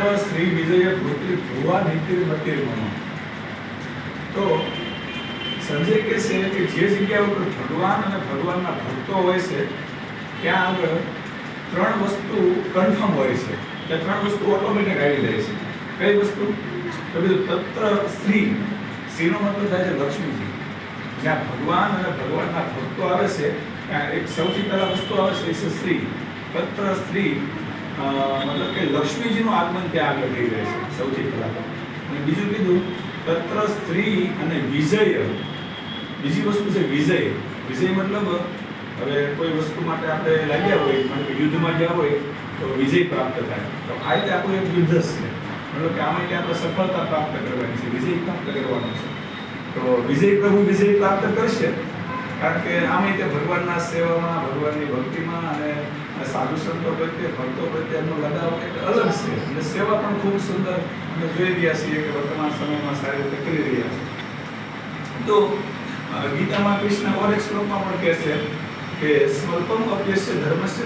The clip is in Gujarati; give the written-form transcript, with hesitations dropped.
તત્ર શ્રી વિજય ભૂતિ ભુવા નીતિર્મતિર મમ. તો સંજય કહે છે કે જે જગ્યા ઉપર ભગવાન અને ભગવાનના ભક્તો હોય છે ત્યાં આગળ ત્રણ વસ્તુ કન્ફર્મ હોય છે, કે ત્રણ વસ્તુ ઓટોમેટિક આવી જાય છે. કઈ વસ્તુ? તો બીજું તત્ર શ્રી, શ્રીનો મતલબ થાય છે લક્ષ્મીજી. જ્યાં ભગવાન અને ભગવાનના ભક્તો આવે છે ત્યાં એક સૌથી પહેલા વસ્તુ આવે છે એ છે શ્રી. તત્ર શ્રી મતલબ કે લક્ષ્મીજીનું આગમન ત્યાં આગળ થઈ જાય છે સૌથી પહેલા. અને બીજું કીધું તત્ર સ્ત્રી અને વિજય. બીજી વસ્તુ છે વિજય. વિજય મતલબ હવે કોઈ વસ્તુ માટે આપણે લાગ્યા હોય, કારણ કે યુદ્ધમાં ગયા હોય તો વિજય પ્રાપ્ત થાય. તો આ રીતે આપણું એક યુદ્ધ છે, મતલબ કે આમાં કે આપણે સફળતા પ્રાપ્ત કરવાની છે, વિજય પ્રાપ્ત કરવાનો છે. તો વિજય પ્રભુ વિજય પ્રાપ્ત કરશે, કારણ કે આમાં તે ભગવાનના સેવામાં, ભગવાનની ભક્તિમાં અને સાધુ સંતો પ્રત્યે, ભક્તો પ્રત્યે એમનો લગાવ એક અલગ છે. અને સેવા પણ ખૂબ સુંદર અમે જોઈ રહ્યા છીએ કે વર્તમાન સમયમાં સારી રીતે કરી રહ્યા છે. તો ગીતામાં કૃષ્ણ ઓર એક શ્લોકમાં પણ કહે છે કે સ્વલ્પમ અપ્યસ્ય ધર્મસ્ય